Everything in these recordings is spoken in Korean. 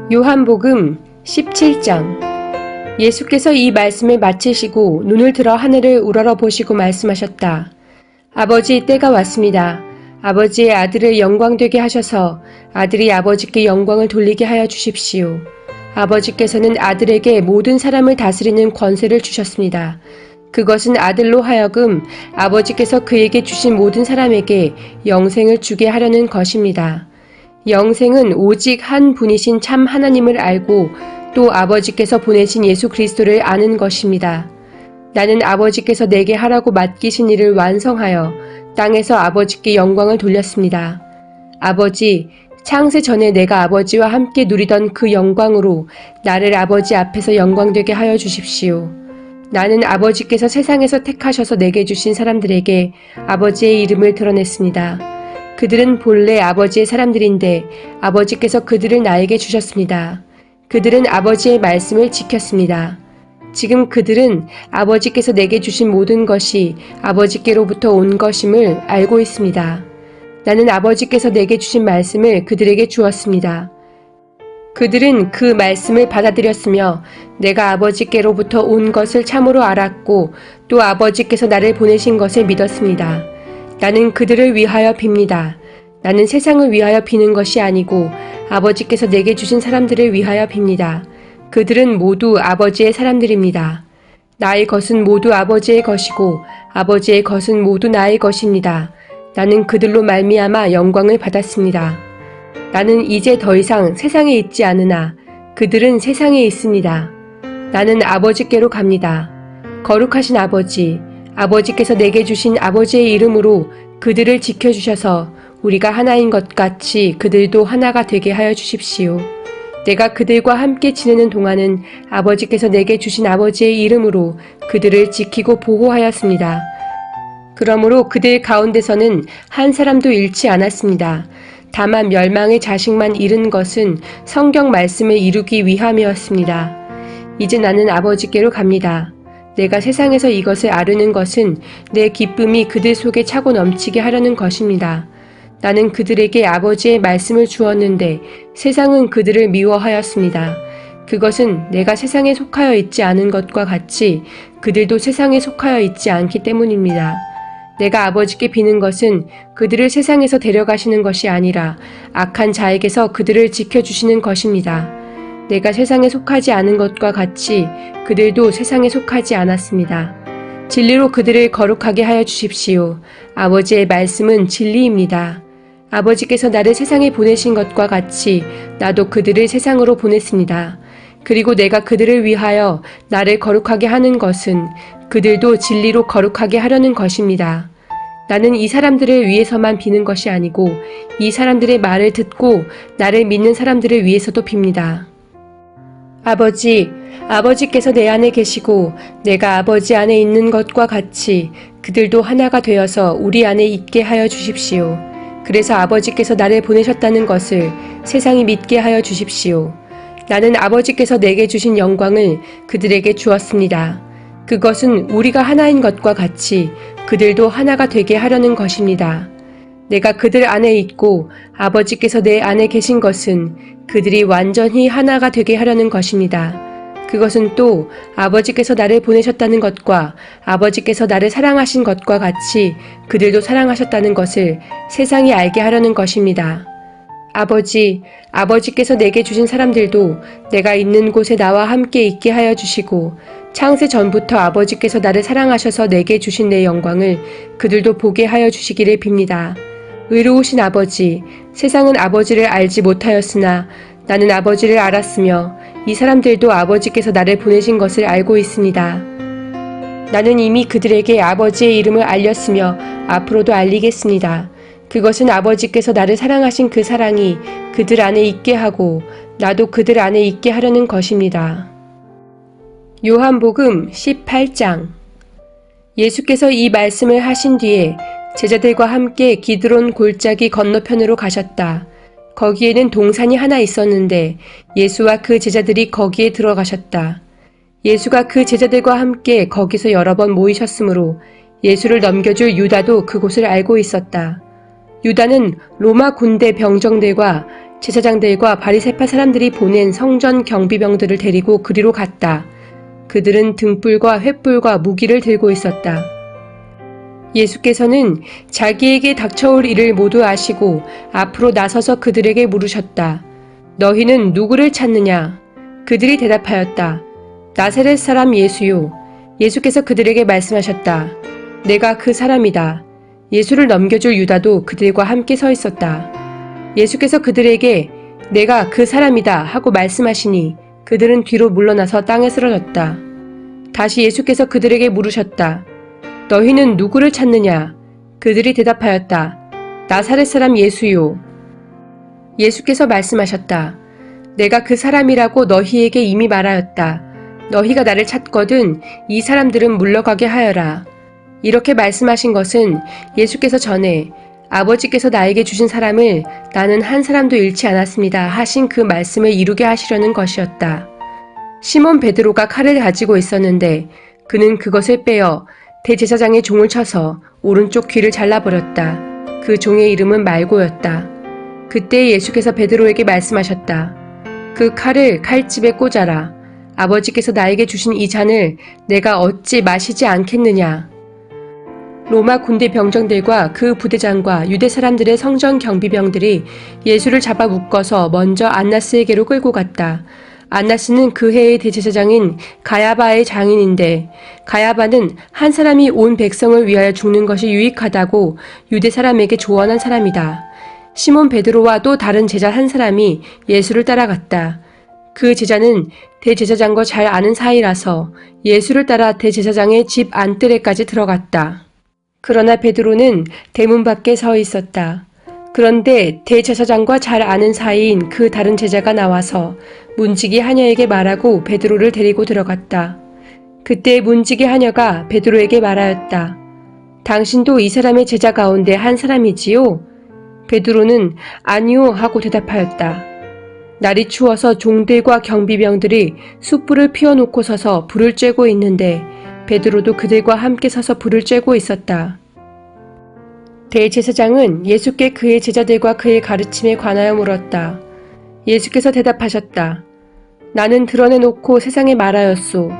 요한복음 17장. 예수께서 이 말씀을 마치시고 눈을 들어 하늘을 우러러 보시고 말씀하셨다. 아버지, 때가 왔습니다. 아버지의 아들을 영광되게 하셔서 아들이 아버지께 영광을 돌리게 하여 주십시오. 아버지께서는 아들에게 모든 사람을 다스리는 권세를 주셨습니다. 그것은 아들로 하여금 아버지께서 그에게 주신 모든 사람에게 영생을 주게 하려는 것입니다. 영생은 오직 한 분이신 참 하나님을 알고 또 아버지께서 보내신 예수 그리스도를 아는 것입니다. 나는 아버지께서 내게 하라고 맡기신 일을 완성하여 땅에서 아버지께 영광을 돌렸습니다. 아버지, 창세 전에 내가 아버지와 함께 누리던 그 영광으로 나를 아버지 앞에서 영광되게 하여 주십시오. 나는 아버지께서 세상에서 택하셔서 내게 주신 사람들에게 아버지의 이름을 드러냈습니다. 그들은 본래 아버지의 사람들인데 아버지께서 그들을 나에게 주셨습니다. 그들은 아버지의 말씀을 지켰습니다. 지금 그들은 아버지께서 내게 주신 모든 것이 아버지께로부터 온 것임을 알고 있습니다. 나는 아버지께서 내게 주신 말씀을 그들에게 주었습니다. 그들은 그 말씀을 받아들였으며 내가 아버지께로부터 온 것을 참으로 알았고 또 아버지께서 나를 보내신 것을 믿었습니다. 나는 그들을 위하여 빕니다. 나는 세상을 위하여 비는 것이 아니고 아버지께서 내게 주신 사람들을 위하여 빕니다. 그들은 모두 아버지의 사람들입니다. 나의 것은 모두 아버지의 것이고 아버지의 것은 모두 나의 것입니다. 나는 그들로 말미암아 영광을 받았습니다. 나는 이제 더 이상 세상에 있지 않으나 그들은 세상에 있습니다. 나는 아버지께로 갑니다. 거룩하신 아버지, 아버지께서 내게 주신 아버지의 이름으로 그들을 지켜주셔서 우리가 하나인 것 같이 그들도 하나가 되게 하여 주십시오. 내가 그들과 함께 지내는 동안은 아버지께서 내게 주신 아버지의 이름으로 그들을 지키고 보호하였습니다. 그러므로 그들 가운데서는 한 사람도 잃지 않았습니다. 다만 멸망의 자식만 잃은 것은 성경 말씀을 이루기 위함이었습니다. 이제 나는 아버지께로 갑니다. 내가 세상에서 이것을 아르는 것은 내 기쁨이 그들 속에 차고 넘치게 하려는 것입니다. 나는 그들에게 아버지의 말씀을 주었는데 세상은 그들을 미워하였습니다. 그것은 내가 세상에 속하여 있지 않은 것과 같이 그들도 세상에 속하여 있지 않기 때문입니다. 내가 아버지께 비는 것은 그들을 세상에서 데려가시는 것이 아니라 악한 자에게서 그들을 지켜주시는 것입니다. 내가 세상에 속하지 않은 것과 같이 그들도 세상에 속하지 않았습니다. 진리로 그들을 거룩하게 하여 주십시오. 아버지의 말씀은 진리입니다. 아버지께서 나를 세상에 보내신 것과 같이 나도 그들을 세상으로 보냈습니다. 그리고 내가 그들을 위하여 나를 거룩하게 하는 것은 그들도 진리로 거룩하게 하려는 것입니다. 나는 이 사람들을 위해서만 비는 것이 아니고 이 사람들의 말을 듣고 나를 믿는 사람들을 위해서도 빕니다. 아버지, 아버지께서 내 안에 계시고 내가 아버지 안에 있는 것과 같이 그들도 하나가 되어서 우리 안에 있게 하여 주십시오. 그래서 아버지께서 나를 보내셨다는 것을 세상이 믿게 하여 주십시오. 나는 아버지께서 내게 주신 영광을 그들에게 주었습니다. 그것은 우리가 하나인 것과 같이 그들도 하나가 되게 하려는 것입니다. 내가 그들 안에 있고 아버지께서 내 안에 계신 것은 그들이 완전히 하나가 되게 하려는 것입니다. 그것은 또 아버지께서 나를 보내셨다는 것과 아버지께서 나를 사랑하신 것과 같이 그들도 사랑하셨다는 것을 세상이 알게 하려는 것입니다. 아버지, 아버지께서 내게 주신 사람들도 내가 있는 곳에 나와 함께 있게 하여 주시고 창세 전부터 아버지께서 나를 사랑하셔서 내게 주신 내 영광을 그들도 보게 하여 주시기를 빕니다. 의로우신 아버지, 세상은 아버지를 알지 못하였으나 나는 아버지를 알았으며 이 사람들도 아버지께서 나를 보내신 것을 알고 있습니다. 나는 이미 그들에게 아버지의 이름을 알렸으며 앞으로도 알리겠습니다. 그것은 아버지께서 나를 사랑하신 그 사랑이 그들 안에 있게 하고 나도 그들 안에 있게 하려는 것입니다. 요한복음 18장. 예수께서 이 말씀을 하신 뒤에 제자들과 함께 기드론 골짜기 건너편으로 가셨다. 거기에는 동산이 하나 있었는데 예수와 그 제자들이 거기에 들어가셨다. 예수가 그 제자들과 함께 거기서 여러 번 모이셨으므로 예수를 넘겨줄 유다도 그곳을 알고 있었다. 유다는 로마 군대 병정들과 제사장들과 바리새파 사람들이 보낸 성전 경비병들을 데리고 그리로 갔다. 그들은 등불과 횃불과 무기를 들고 있었다. 예수께서는 자기에게 닥쳐올 일을 모두 아시고 앞으로 나서서 그들에게 물으셨다. 너희는 누구를 찾느냐? 그들이 대답하였다. 나사렛 사람 예수요. 예수께서 그들에게 말씀하셨다. 내가 그 사람이다. 예수를 넘겨줄 유다도 그들과 함께 서 있었다. 예수께서 그들에게 내가 그 사람이다 하고 말씀하시니 그들은 뒤로 물러나서 땅에 쓰러졌다. 다시 예수께서 그들에게 물으셨다. 너희는 누구를 찾느냐? 그들이 대답하였다. 나사렛 사람 예수요. 예수께서 말씀하셨다. 내가 그 사람이라고 너희에게 이미 말하였다. 너희가 나를 찾거든 이 사람들은 물러가게 하여라. 이렇게 말씀하신 것은 예수께서 전에 아버지께서 나에게 주신 사람을 나는 한 사람도 잃지 않았습니다 하신 그 말씀을 이루게 하시려는 것이었다. 시몬 베드로가 칼을 가지고 있었는데 그는 그것을 빼어 대제사장의 종을 쳐서 오른쪽 귀를 잘라버렸다. 그 종의 이름은 말고였다. 그때 예수께서 베드로에게 말씀하셨다. 그 칼을 칼집에 꽂아라. 아버지께서 나에게 주신 이 잔을 내가 어찌 마시지 않겠느냐. 로마 군대 병정들과 그 부대장과 유대 사람들의 성전 경비병들이 예수를 잡아 묶어서 먼저 안나스에게로 끌고 갔다. 안나스는 그 해의 대제사장인 가야바의 장인인데 가야바는 한 사람이 온 백성을 위하여 죽는 것이 유익하다고 유대 사람에게 조언한 사람이다. 시몬 베드로와 또 다른 제자 한 사람이 예수를 따라갔다. 그 제자는 대제사장과 잘 아는 사이라서 예수를 따라 대제사장의 집 안뜰에까지 들어갔다. 그러나 베드로는 대문 밖에 서 있었다. 그런데 대제사장과 잘 아는 사이인 그 다른 제자가 나와서 문지기 하녀에게 말하고 베드로를 데리고 들어갔다. 그때 문지기 하녀가 베드로에게 말하였다. 당신도 이 사람의 제자 가운데 한 사람이지요? 베드로는 아니요 하고 대답하였다. 날이 추워서 종들과 경비병들이 숯불을 피워놓고 서서 불을 쬐고 있는데 베드로도 그들과 함께 서서 불을 쬐고 있었다. 대제사장은 예수께 그의 제자들과 그의 가르침에 관하여 물었다. 예수께서 대답하셨다. 나는 드러내놓고 세상에 말하였소.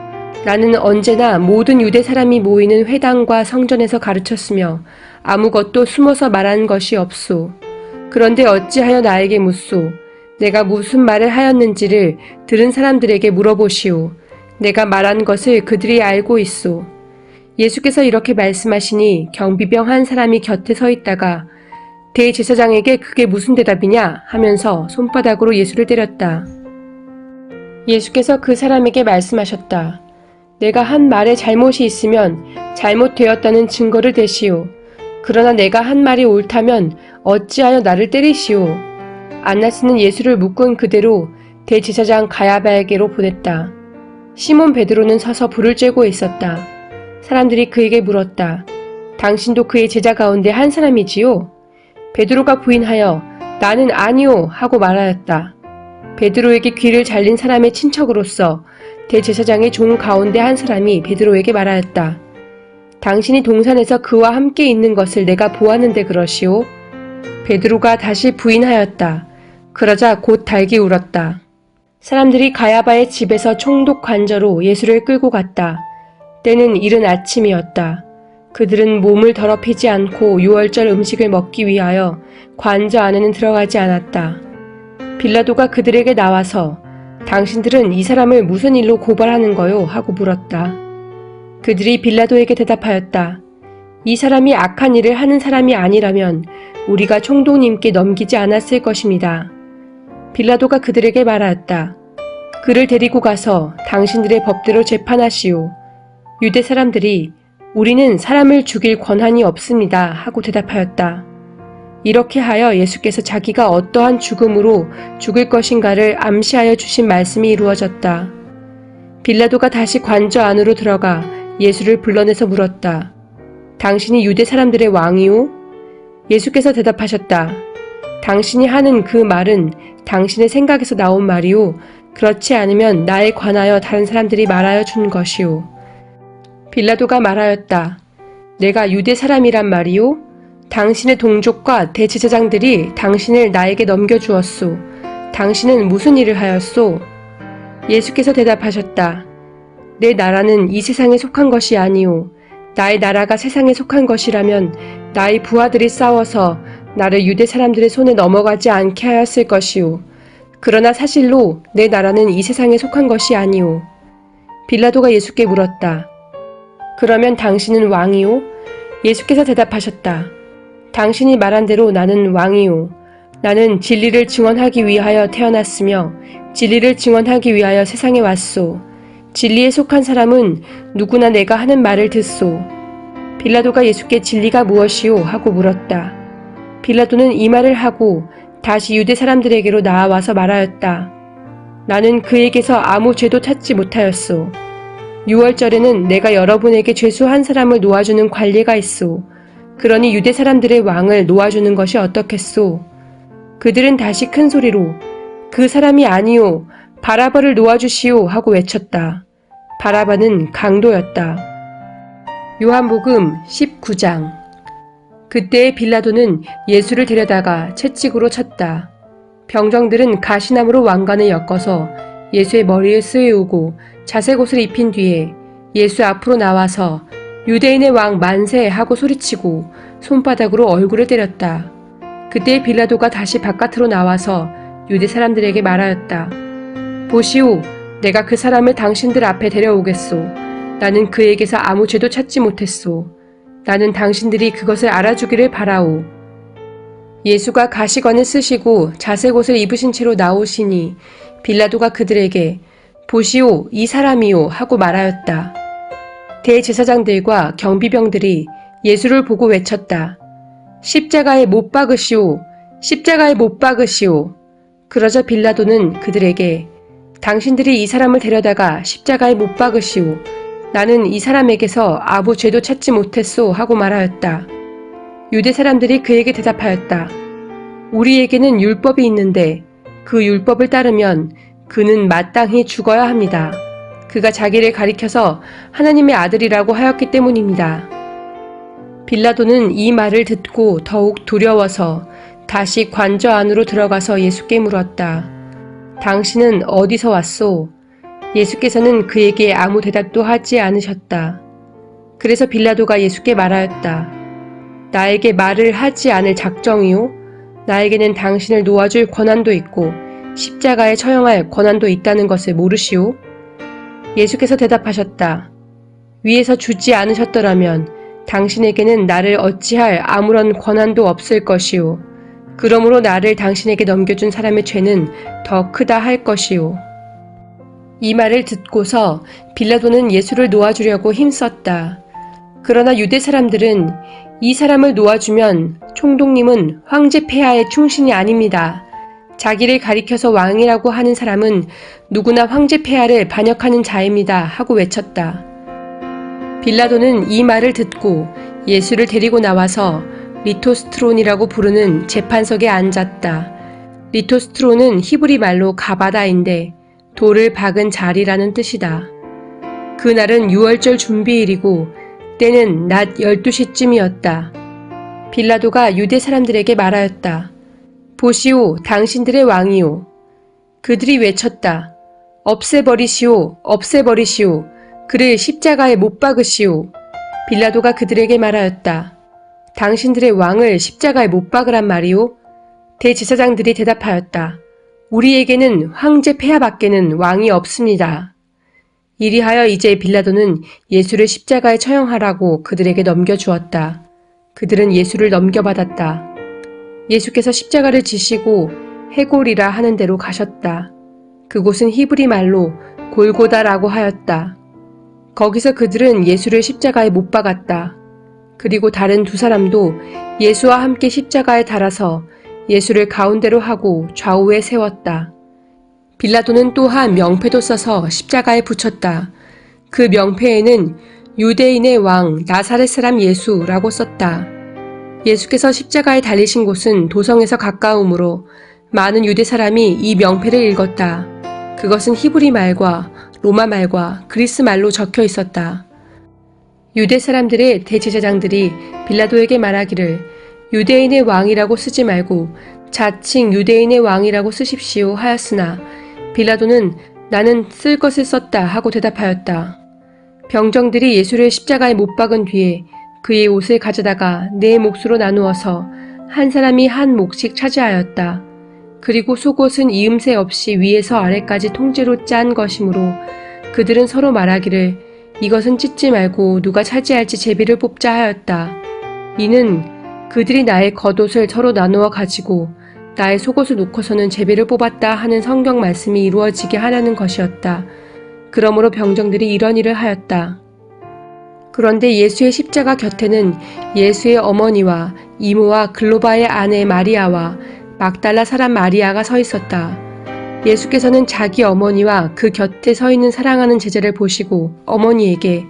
나는 언제나 모든 유대 사람이 모이는 회당과 성전에서 가르쳤으며 아무것도 숨어서 말하는 것이 없소. 그런데 어찌하여 나에게 묻소. 내가 무슨 말을 하였는지를 들은 사람들에게 물어보시오. 내가 말한 것을 그들이 알고 있소. 예수께서 이렇게 말씀하시니 경비병 한 사람이 곁에 서 있다가 대제사장에게 그게 무슨 대답이냐 하면서 손바닥으로 예수를 때렸다. 예수께서 그 사람에게 말씀하셨다. 내가 한 말에 잘못이 있으면 잘못되었다는 증거를 대시오. 그러나 내가 한 말이 옳다면 어찌하여 나를 때리시오. 안나스는 예수를 묶은 그대로 대제사장 가야바에게로 보냈다. 시몬 베드로는 서서 불을 쬐고 있었다. 사람들이 그에게 물었다. 당신도 그의 제자 가운데 한 사람이지요? 베드로가 부인하여 나는 아니요 하고 말하였다. 베드로에게 귀를 잘린 사람의 친척으로서 대제사장의 종 가운데 한 사람이 베드로에게 말하였다. 당신이 동산에서 그와 함께 있는 것을 내가 보았는데 그러시오? 베드로가 다시 부인하였다. 그러자 곧 달기 울었다. 사람들이 가야바의 집에서 총독 관저로 예수를 끌고 갔다. 때는 이른 아침이었다. 그들은 몸을 더럽히지 않고 유월절 음식을 먹기 위하여 관저 안에는 들어가지 않았다. 빌라도가 그들에게 나와서 당신들은 이 사람을 무슨 일로 고발하는 거요? 하고 물었다. 그들이 빌라도에게 대답하였다. 이 사람이 악한 일을 하는 사람이 아니라면 우리가 총독님께 넘기지 않았을 것입니다. 빌라도가 그들에게 말하였다. 그를 데리고 가서 당신들의 법대로 재판하시오. 유대 사람들이 우리는 사람을 죽일 권한이 없습니다 하고 대답하였다. 이렇게 하여 예수께서 자기가 어떠한 죽음으로 죽을 것인가를 암시하여 주신 말씀이 이루어졌다. 빌라도가 다시 관저 안으로 들어가 예수를 불러내서 물었다. 당신이 유대 사람들의 왕이오? 예수께서 대답하셨다. 당신이 하는 그 말은 당신의 생각에서 나온 말이오. 그렇지 않으면 나에 관하여 다른 사람들이 말하여 준 것이오. 빌라도가 말하였다. 내가 유대 사람이란 말이오? 당신의 동족과 대제사장들이 당신을 나에게 넘겨주었소. 당신은 무슨 일을 하였소? 예수께서 대답하셨다. 내 나라는 이 세상에 속한 것이 아니오. 나의 나라가 세상에 속한 것이라면 나의 부하들이 싸워서 나를 유대 사람들의 손에 넘어가지 않게 하였을 것이오. 그러나 사실로 내 나라는 이 세상에 속한 것이 아니오. 빌라도가 예수께 물었다. 그러면 당신은 왕이오? 예수께서 대답하셨다. 당신이 말한 대로 나는 왕이오. 나는 진리를 증언하기 위하여 태어났으며 진리를 증언하기 위하여 세상에 왔소. 진리에 속한 사람은 누구나 내가 하는 말을 듣소. 빌라도가 예수께 진리가 무엇이오? 하고 물었다. 빌라도는 이 말을 하고 다시 유대 사람들에게로 나아와서 말하였다. 나는 그에게서 아무 죄도 찾지 못하였소. 6월절에는 내가 여러분에게 죄수 한 사람을 놓아주는 관례가 있소. 그러니 유대 사람들의 왕을 놓아주는 것이 어떻겠소? 그들은 다시 큰 소리로 그 사람이 아니오. 바라바를 놓아주시오 하고 외쳤다. 바라바는 강도였다. 요한복음 19장. 그때 빌라도는 예수를 데려다가 채찍으로 쳤다. 병정들은 가시나무로 왕관을 엮어서 예수의 머리에 쓰이우고 자색옷을 입힌 뒤에 예수 앞으로 나와서 유대인의 왕 만세 하고 소리치고 손바닥으로 얼굴을 때렸다. 그때 빌라도가 다시 바깥으로 나와서 유대 사람들에게 말하였다. 보시오, 내가 그 사람을 당신들 앞에 데려오겠소. 나는 그에게서 아무 죄도 찾지 못했소. 나는 당신들이 그것을 알아주기를 바라오. 예수가 가시관을 쓰시고 자색옷을 입으신 채로 나오시니 빌라도가 그들에게 보시오, 이 사람이요 하고 말하였다. 대제사장들과 경비병들이 예수를 보고 외쳤다. 십자가에 못 박으시오. 십자가에 못 박으시오. 그러자 빌라도는 그들에게 당신들이 이 사람을 데려다가 십자가에 못 박으시오. 나는 이 사람에게서 아무 죄도 찾지 못했소 하고 말하였다. 유대 사람들이 그에게 대답하였다. 우리에게는 율법이 있는데 그 율법을 따르면 그는 마땅히 죽어야 합니다. 그가 자기를 가리켜서 하나님의 아들이라고 하였기 때문입니다. 빌라도는 이 말을 듣고 더욱 두려워서 다시 관저 안으로 들어가서 예수께 물었다. 당신은 어디서 왔소? 예수께서는 그에게 아무 대답도 하지 않으셨다. 그래서 빌라도가 예수께 말하였다. 나에게 말을 하지 않을 작정이요? 나에게는 당신을 놓아줄 권한도 있고 십자가에 처형할 권한도 있다는 것을 모르시오? 예수께서 대답하셨다. 위에서 주지 않으셨더라면 당신에게는 나를 어찌할 아무런 권한도 없을 것이오. 그러므로 나를 당신에게 넘겨준 사람의 죄는 더 크다 할 것이오. 이 말을 듣고서 빌라도는 예수를 놓아주려고 힘썼다. 그러나 유대 사람들은 이 사람을 놓아주면 총독님은 황제 폐하의 충신이 아닙니다. 자기를 가리켜서 왕이라고 하는 사람은 누구나 황제 폐하를 반역하는 자입니다. 하고 외쳤다. 빌라도는 이 말을 듣고 예수를 데리고 나와서 리토스트론이라고 부르는 재판석에 앉았다. 리토스트론은 히브리 말로 가바다인데 돌을 박은 자리라는 뜻이다. 그날은 6월절 준비일이고 때는 낮 12시쯤이었다. 빌라도가 유대 사람들에게 말하였다. 보시오, 당신들의 왕이오. 그들이 외쳤다. 없애버리시오, 없애버리시오. 그를 십자가에 못 박으시오. 빌라도가 그들에게 말하였다. 당신들의 왕을 십자가에 못 박으란 말이오? 대제사장들이 대답하였다. 우리에게는 황제 폐하밖에는 왕이 없습니다. 이리하여 이제 빌라도는 예수를 십자가에 처형하라고 그들에게 넘겨주었다. 그들은 예수를 넘겨받았다. 예수께서 십자가를 지시고 해골이라 하는 데로 가셨다. 그곳은 히브리 말로 골고다라고 하였다. 거기서 그들은 예수를 십자가에 못 박았다. 그리고 다른 두 사람도 예수와 함께 십자가에 달아서 예수를 가운데로 하고 좌우에 세웠다. 빌라도는 또한 명패도 써서 십자가에 붙였다. 그 명패에는 유대인의 왕 나사렛 사람 예수라고 썼다. 예수께서 십자가에 달리신 곳은 도성에서 가까우므로 많은 유대 사람이 이 명패를 읽었다. 그것은 히브리 말과 로마 말과 그리스 말로 적혀 있었다. 유대 사람들의 대제사장들이 빌라도에게 말하기를 유대인의 왕이라고 쓰지 말고 자칭 유대인의 왕이라고 쓰십시오 하였으나 빌라도는 나는 쓸 것을 썼다 하고 대답하였다. 병정들이 예수를 십자가에 못 박은 뒤에 그의 옷을 가져다가 네 몫으로 나누어서 한 사람이 한 몫씩 차지하였다. 그리고 속옷은 이음새 없이 위에서 아래까지 통째로 짠 것이므로 그들은 서로 말하기를 이것은 찢지 말고 누가 차지할지 제비를 뽑자 하였다. 이는 그들이 나의 겉옷을 서로 나누어 가지고 나의 속옷을 놓고서는 제비를 뽑았다 하는 성경 말씀이 이루어지게 하려는 것이었다. 그러므로 병정들이 이런 일을 하였다. 그런데 예수의 십자가 곁에는 예수의 어머니와 이모와 글로바의 아내 마리아와 막달라 사람 마리아가 서 있었다. 예수께서는 자기 어머니와 그 곁에 서 있는 사랑하는 제자를 보시고 어머니에게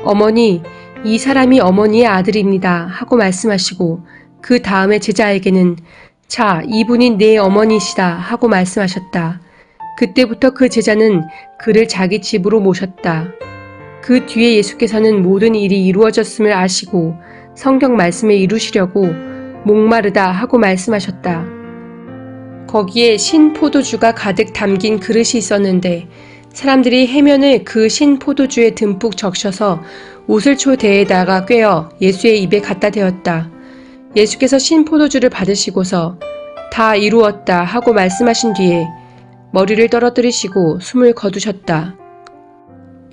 어머니, 이 사람이 어머니의 아들입니다 하고 말씀하시고 그 다음에 제자에게는 자, 이분이 내 어머니시다 하고 말씀하셨다. 그때부터 그 제자는 그를 자기 집으로 모셨다. 그 뒤에 예수께서는 모든 일이 이루어졌음을 아시고 성경 말씀을 이루시려고 목마르다 하고 말씀하셨다. 거기에 신 포도주가 가득 담긴 그릇이 있었는데 사람들이 해면을 그 신 포도주에 듬뿍 적셔서 우슬초대에다가 꿰어 예수의 입에 갖다 대었다. 예수께서 신 포도주를 받으시고서 다 이루었다 하고 말씀하신 뒤에 머리를 떨어뜨리시고 숨을 거두셨다.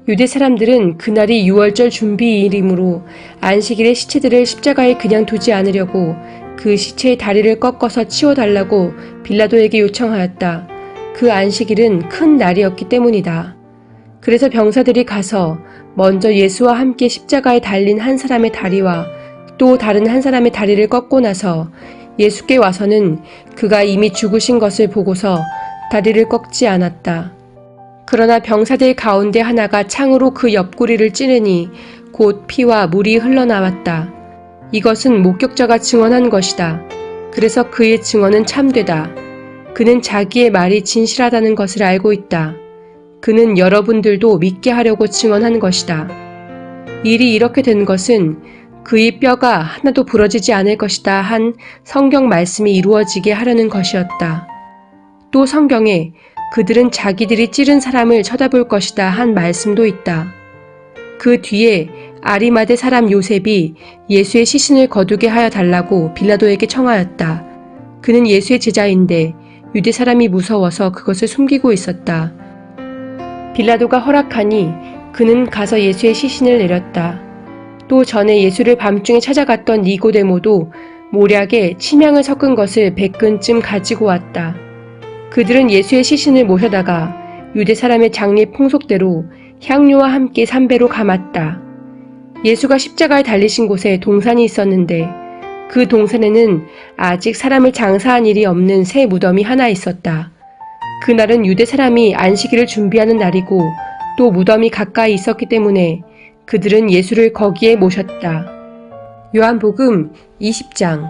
유대 사람들은 그날이 유월절 준비일이므로 안식일에 시체들을 십자가에 그냥 두지 않으려고 그 시체의 다리를 꺾어서 치워달라고 빌라도에게 요청하였다. 그 안식일은 큰 날이었기 때문이다. 그래서 병사들이 가서 먼저 예수와 함께 십자가에 달린 한 사람의 다리와 또 다른 한 사람의 다리를 꺾고 나서 예수께 와서는 그가 이미 죽으신 것을 보고서 다리를 꺾지 않았다. 그러나 병사들 가운데 하나가 창으로 그 옆구리를 찌르니 곧 피와 물이 흘러나왔다. 이것은 목격자가 증언한 것이다. 그래서 그의 증언은 참되다. 그는 자기의 말이 진실하다는 것을 알고 있다. 그는 여러분들도 믿게 하려고 증언한 것이다. 일이 이렇게 된 것은 그의 뼈가 하나도 부러지지 않을 것이다 한 성경 말씀이 이루어지게 하려는 것이었다. 또 성경에 그들은 자기들이 찌른 사람을 쳐다볼 것이다 한 말씀도 있다. 그 뒤에 아리마대 사람 요셉이 예수의 시신을 거두게 하여 달라고 빌라도에게 청하였다. 그는 예수의 제자인데 유대 사람이 무서워서 그것을 숨기고 있었다. 빌라도가 허락하니 그는 가서 예수의 시신을 내렸다. 또 전에 예수를 밤중에 찾아갔던 니고데모도 모략에 침향을 섞은 것을 100근쯤 가지고 왔다. 그들은 예수의 시신을 모셔다가 유대 사람의 장례 풍속대로 향료와 함께 삼배로 감았다. 예수가 십자가에 달리신 곳에 동산이 있었는데 그 동산에는 아직 사람을 장사한 일이 없는 새 무덤이 하나 있었다. 그날은 유대 사람이 안식일을 준비하는 날이고 또 무덤이 가까이 있었기 때문에 그들은 예수를 거기에 모셨다. 요한복음 20장.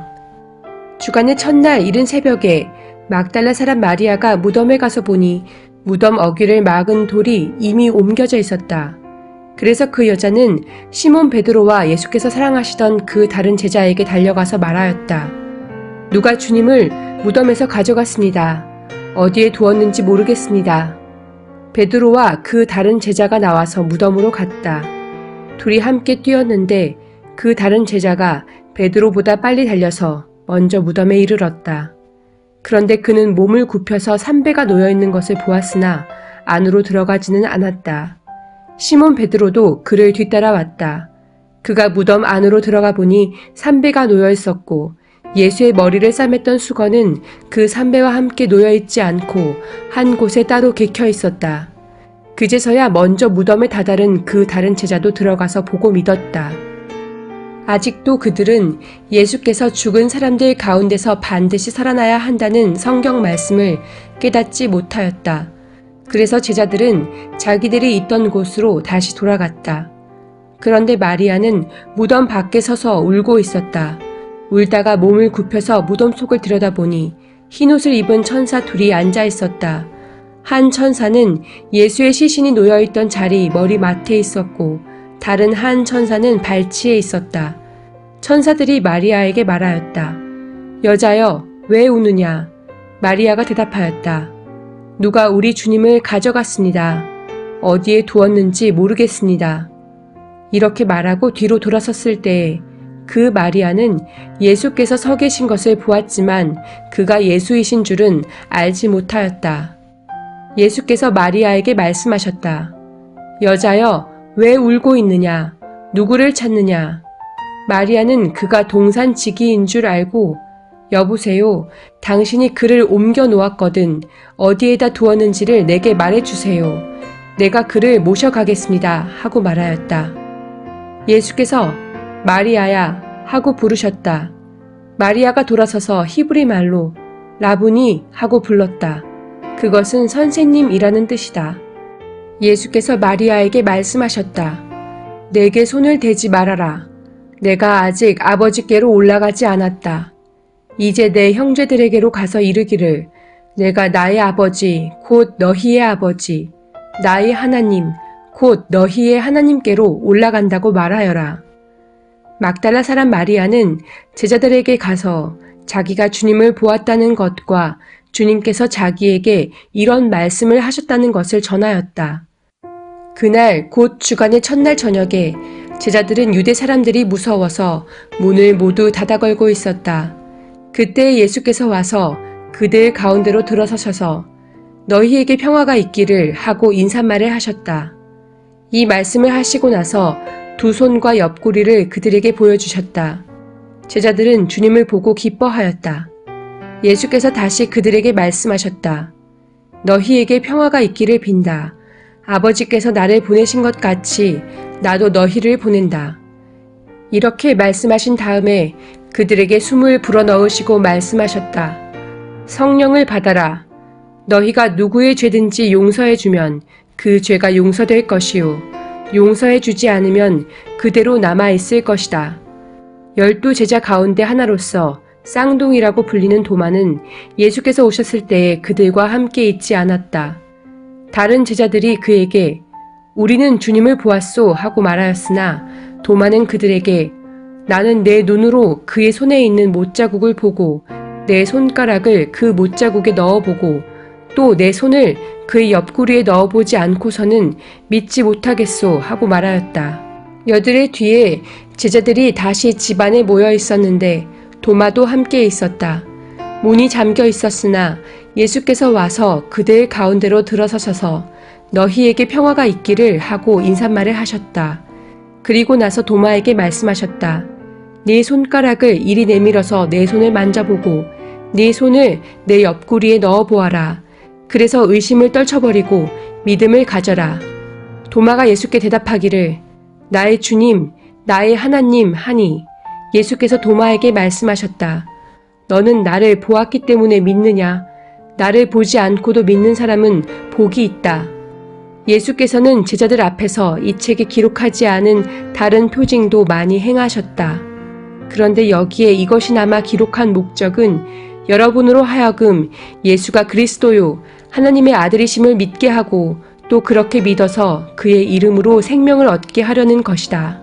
주간의 첫날 이른 새벽에 막달라 사람 마리아가 무덤에 가서 보니 무덤 어귀를 막은 돌이 이미 옮겨져 있었다. 그래서 그 여자는 시몬 베드로와 예수께서 사랑하시던 그 다른 제자에게 달려가서 말하였다. 누가 주님을 무덤에서 가져갔습니다. 어디에 두었는지 모르겠습니다. 베드로와 그 다른 제자가 나와서 무덤으로 갔다. 둘이 함께 뛰었는데 그 다른 제자가 베드로보다 빨리 달려서 먼저 무덤에 이르렀다. 그런데 그는 몸을 굽혀서 삼배가 놓여있는 것을 보았으나 안으로 들어가지는 않았다. 시몬 베드로도 그를 뒤따라왔다. 그가 무덤 안으로 들어가 보니 삼배가 놓여있었고 예수의 머리를 싸맸던 수건은 그 삼배와 함께 놓여있지 않고 한 곳에 따로 개켜 있었다. 그제서야 먼저 무덤에 다다른 그 다른 제자도 들어가서 보고 믿었다. 아직도 그들은 예수께서 죽은 사람들 가운데서 반드시 살아나야 한다는 성경 말씀을 깨닫지 못하였다. 그래서 제자들은 자기들이 있던 곳으로 다시 돌아갔다. 그런데 마리아는 무덤 밖에 서서 울고 있었다. 울다가 몸을 굽혀서 무덤 속을 들여다보니 흰옷을 입은 천사 둘이 앉아 있었다. 한 천사는 예수의 시신이 놓여있던 자리 머리맡에 있었고 다른 한 천사는 발치에 있었다. 천사들이 마리아에게 말하였다. 여자여, 왜 우느냐? 마리아가 대답하였다. 누가 우리 주님을 가져갔습니다. 어디에 두었는지 모르겠습니다. 이렇게 말하고 뒤로 돌아섰을 때에 그 마리아는 예수께서 서 계신 것을 보았지만 그가 예수이신 줄은 알지 못하였다. 예수께서 마리아에게 말씀하셨다. 여자여, 왜 울고 있느냐? 누구를 찾느냐? 마리아는 그가 동산지기인 줄 알고 여보세요, 당신이 그를 옮겨 놓았거든 어디에다 두었는지를 내게 말해주세요. 내가 그를 모셔가겠습니다 하고 말하였다. 예수께서 마리아야 하고 부르셨다. 마리아가 돌아서서 히브리 말로 라보니 하고 불렀다. 그것은 선생님이라는 뜻이다. 예수께서 마리아에게 말씀하셨다. 내게 손을 대지 말아라. 내가 아직 아버지께로 올라가지 않았다. 이제 내 형제들에게로 가서 이르기를 내가 나의 아버지 곧 너희의 아버지 나의 하나님 곧 너희의 하나님께로 올라간다고 말하여라. 막달라 사람 마리아는 제자들에게 가서 자기가 주님을 보았다는 것과 주님께서 자기에게 이런 말씀을 하셨다는 것을 전하였다. 그날 곧 주간의 첫날 저녁에 제자들은 유대 사람들이 무서워서 문을 모두 닫아 걸고 있었다. 그때 예수께서 와서 그들 가운데로 들어서셔서 너희에게 평화가 있기를 하고 인사말을 하셨다. 이 말씀을 하시고 나서 두 손과 옆구리를 그들에게 보여주셨다. 제자들은 주님을 보고 기뻐하였다. 예수께서 다시 그들에게 말씀하셨다. 너희에게 평화가 있기를 빈다. 아버지께서 나를 보내신 것 같이 나도 너희를 보낸다. 이렇게 말씀하신 다음에 그들에게 숨을 불어넣으시고 말씀하셨다. 성령을 받아라. 너희가 누구의 죄든지 용서해주면 그 죄가 용서될 것이요. 용서해주지 않으면 그대로 남아있을 것이다. 12 제자 가운데 하나로서 쌍둥이라고 불리는 도마는 예수께서 오셨을 때에 그들과 함께 있지 않았다. 다른 제자들이 그에게 우리는 주님을 보았소 하고 말하였으나 도마는 그들에게 나는 내 눈으로 그의 손에 있는 못자국을 보고 내 손가락을 그 못자국에 넣어보고 또 내 손을 그의 옆구리에 넣어보지 않고서는 믿지 못하겠소 하고 말하였다. 여들의 뒤에 제자들이 다시 집 안에 모여 있었는데 도마도 함께 있었다. 문이 잠겨 있었으나 예수께서 와서 그들 가운데로 들어서셔서 너희에게 평화가 있기를 하고 인사말을 하셨다. 그리고 나서 도마에게 말씀하셨다. 네 손가락을 이리 내밀어서 내 손을 만져보고 네 손을 내 옆구리에 넣어보아라. 그래서 의심을 떨쳐버리고 믿음을 가져라. 도마가 예수께 대답하기를 나의 주님, 나의 하나님 하니 예수께서 도마에게 말씀하셨다. 너는 나를 보았기 때문에 믿느냐? 나를 보지 않고도 믿는 사람은 복이 있다. 예수께서는 제자들 앞에서 이 책에 기록하지 않은 다른 표징도 많이 행하셨다. 그런데 여기에 이것이나마 기록한 목적은 여러분으로 하여금 예수가 그리스도요 하나님의 아들이심을 믿게 하고 또 그렇게 믿어서 그의 이름으로 생명을 얻게 하려는 것이다.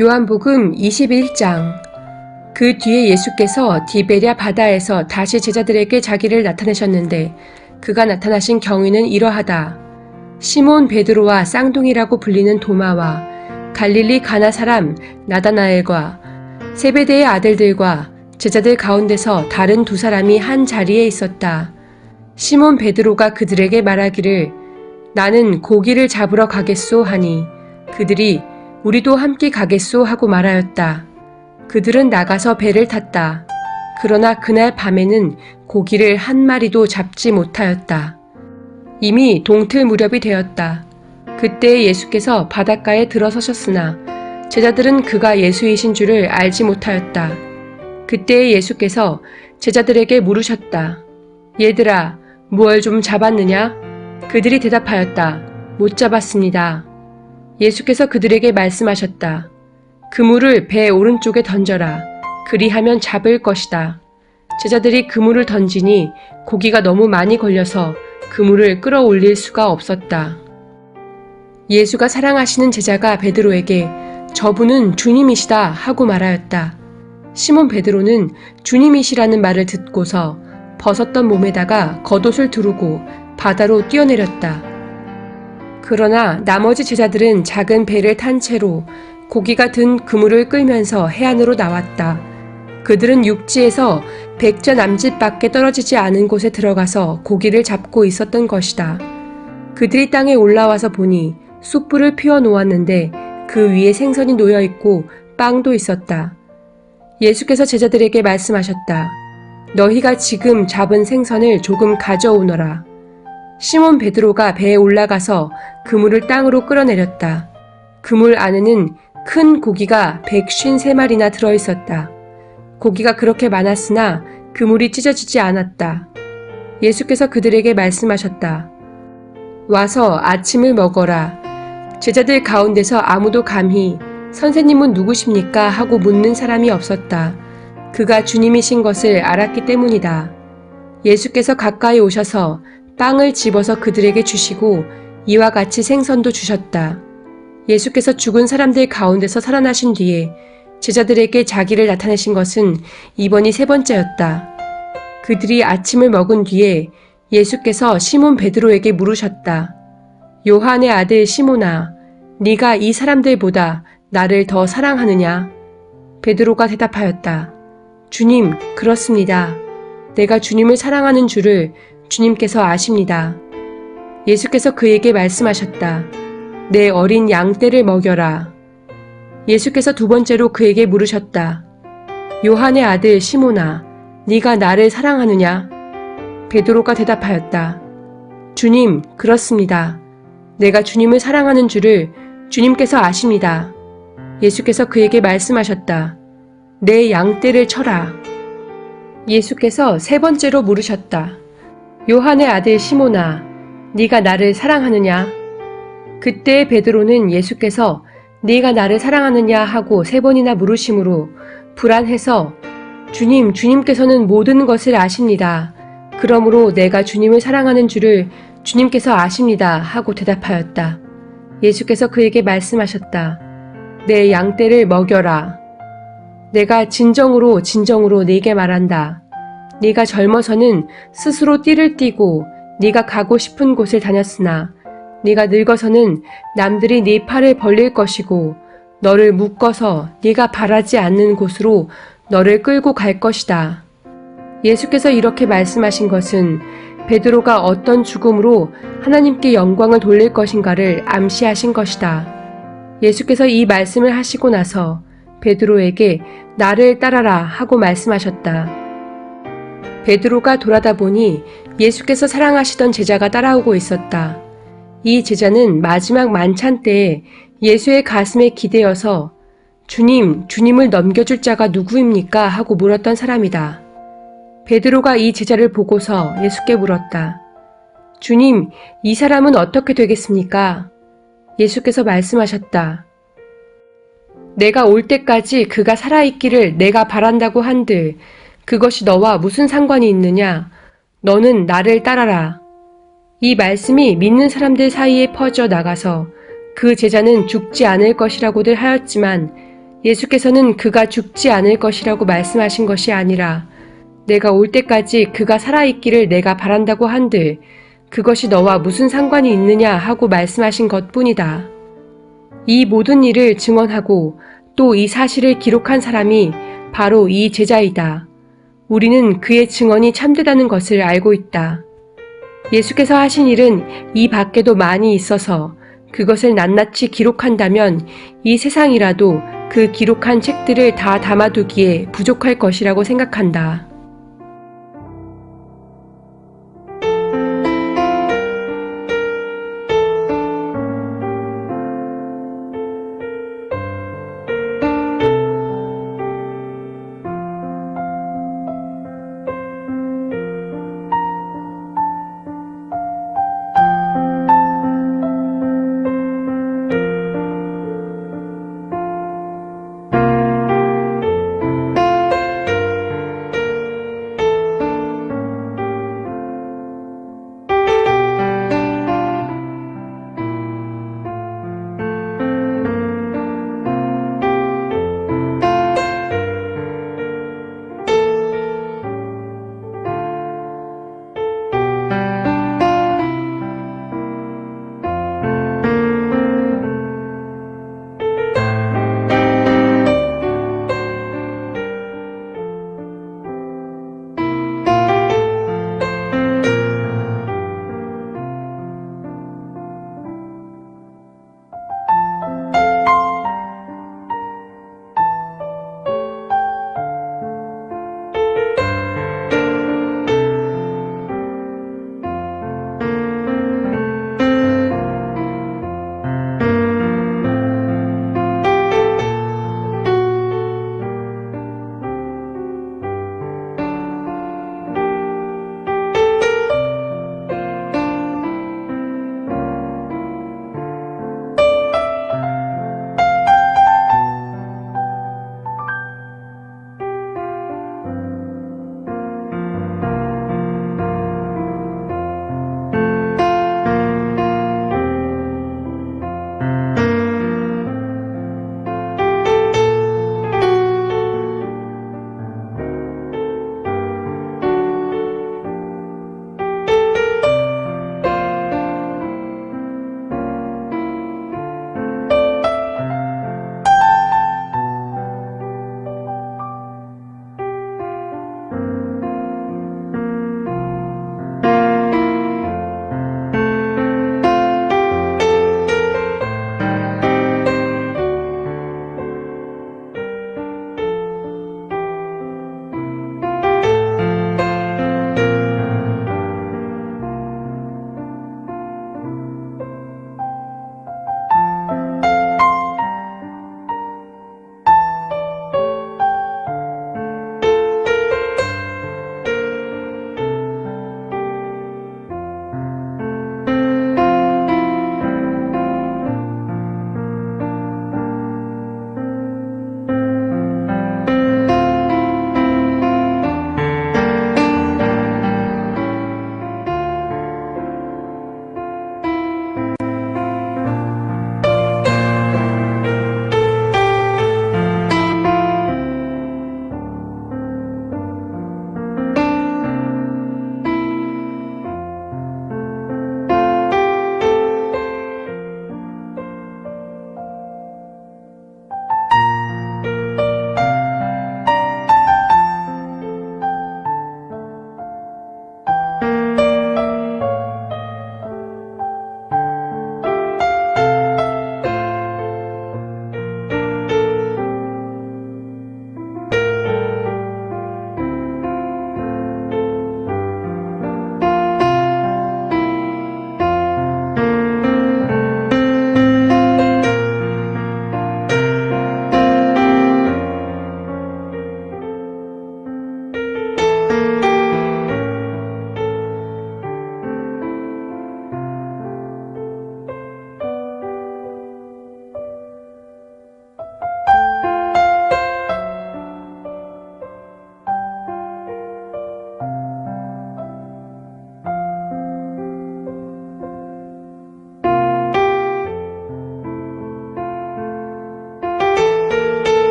요한복음 21장. 그 뒤에 예수께서 디베랴 바다에서 다시 제자들에게 자기를 나타내셨는데 그가 나타나신 경위는 이러하다. 시몬 베드로와 쌍둥이라고 불리는 도마와 갈릴리 가나 사람 나다나엘과 세베대의 아들들과 제자들 가운데서 다른 두 사람이 한 자리에 있었다. 시몬 베드로가 그들에게 말하기를 나는 고기를 잡으러 가겠소 하니 그들이 우리도 함께 가겠소 하고 말하였다. 그들은 나가서 배를 탔다. 그러나 그날 밤에는 고기를 한 마리도 잡지 못하였다. 이미 동틀 무렵이 되었다. 그때 예수께서 바닷가에 들어서셨으나 제자들은 그가 예수이신 줄을 알지 못하였다. 그때 예수께서 제자들에게 물으셨다. 얘들아, 무얼 좀 잡았느냐? 그들이 대답하였다. 못 잡았습니다. 예수께서 그들에게 말씀하셨다. 그물을 배 오른쪽에 던져라. 그리하면 잡을 것이다. 제자들이 그물을 던지니 고기가 너무 많이 걸려서 그물을 끌어올릴 수가 없었다. 예수가 사랑하시는 제자가 베드로에게 저분은 주님이시다 하고 말하였다. 시몬 베드로는 주님이시라는 말을 듣고서 벗었던 몸에다가 겉옷을 두르고 바다로 뛰어내렸다. 그러나 나머지 제자들은 작은 배를 탄 채로 고기가 든 그물을 끌면서 해안으로 나왔다. 그들은 육지에서 100자 남짓밖에 떨어지지 않은 곳에 들어가서 고기를 잡고 있었던 것이다. 그들이 땅에 올라와서 보니 숯불을 피워 놓았는데 그 위에 생선이 놓여 있고 빵도 있었다. 예수께서 제자들에게 말씀하셨다. 너희가 지금 잡은 생선을 조금 가져오너라. 시몬 베드로가 배에 올라가서 그물을 땅으로 끌어내렸다. 그물 안에는 큰 고기가 153마리나 들어있었다. 고기가 그렇게 많았으나 그물이 찢어지지 않았다. 예수께서 그들에게 말씀하셨다. 와서 아침을 먹어라. 제자들 가운데서 아무도 감히 선생님은 누구십니까? 하고 묻는 사람이 없었다. 그가 주님이신 것을 알았기 때문이다. 예수께서 가까이 오셔서 빵을 집어서 그들에게 주시고 이와 같이 생선도 주셨다. 예수께서 죽은 사람들 가운데서 살아나신 뒤에 제자들에게 자기를 나타내신 것은 이번이 3번째였다. 그들이 아침을 먹은 뒤에 예수께서 시몬 베드로에게 물으셨다. 요한의 아들 시몬아, 네가 이 사람들보다 나를 더 사랑하느냐? 베드로가 대답하였다. 주님, 그렇습니다. 내가 주님을 사랑하는 줄을 주님께서 아십니다. 예수께서 그에게 말씀하셨다. 내 어린 양떼를 먹여라. 예수께서 2번째로 그에게 물으셨다. 요한의 아들 시몬아, 네가 나를 사랑하느냐? 베드로가 대답하였다. 주님, 그렇습니다. 내가 주님을 사랑하는 줄을 주님께서 아십니다. 예수께서 그에게 말씀하셨다. 내 양떼를 쳐라. 예수께서 3번째로 물으셨다. 요한의 아들 시몬아, 네가 나를 사랑하느냐? 그때 베드로는 예수께서 네가 나를 사랑하느냐 하고 3번이나 물으심으로 불안해서 주님께서는 모든 것을 아십니다. 그러므로 내가 주님을 사랑하는 줄을 주님께서 아십니다. 하고 대답하였다. 예수께서 그에게 말씀하셨다. 내 양떼를 먹여라. 내가 진정으로 네게 말한다. 네가 젊어서는 스스로 띠를 띠고 네가 가고 싶은 곳을 다녔으나 네가 늙어서는 남들이 네 팔을 벌릴 것이고 너를 묶어서 네가 바라지 않는 곳으로 너를 끌고 갈 것이다. 예수께서 이렇게 말씀하신 것은 베드로가 어떤 죽음으로 하나님께 영광을 돌릴 것인가를 암시하신 것이다. 예수께서 이 말씀을 하시고 나서 베드로에게 나를 따라라 하고 말씀하셨다. 베드로가 돌아다 보니 예수께서 사랑하시던 제자가 따라오고 있었다. 이 제자는 마지막 만찬 때에 예수의 가슴에 기대어서 주님을 넘겨줄 자가 누구입니까? 하고 물었던 사람이다. 베드로가 이 제자를 보고서 예수께 물었다. 주님, 이 사람은 어떻게 되겠습니까? 예수께서 말씀하셨다. 내가 올 때까지 그가 살아있기를 내가 바란다고 한들 그것이 너와 무슨 상관이 있느냐? 너는 나를 따라라. 이 말씀이 믿는 사람들 사이에 퍼져 나가서 그 제자는 죽지 않을 것이라고들 하였지만 예수께서는 그가 죽지 않을 것이라고 말씀하신 것이 아니라 내가 올 때까지 그가 살아있기를 내가 바란다고 한들 그것이 너와 무슨 상관이 있느냐 하고 말씀하신 것뿐이다. 이 모든 일을 증언하고 또 이 사실을 기록한 사람이 바로 이 제자이다. 우리는 그의 증언이 참되다는 것을 알고 있다. 예수께서 하신 일은 이 밖에도 많이 있어서 그것을 낱낱이 기록한다면 이 세상이라도 그 기록한 책들을 다 담아두기에 부족할 것이라고 생각한다.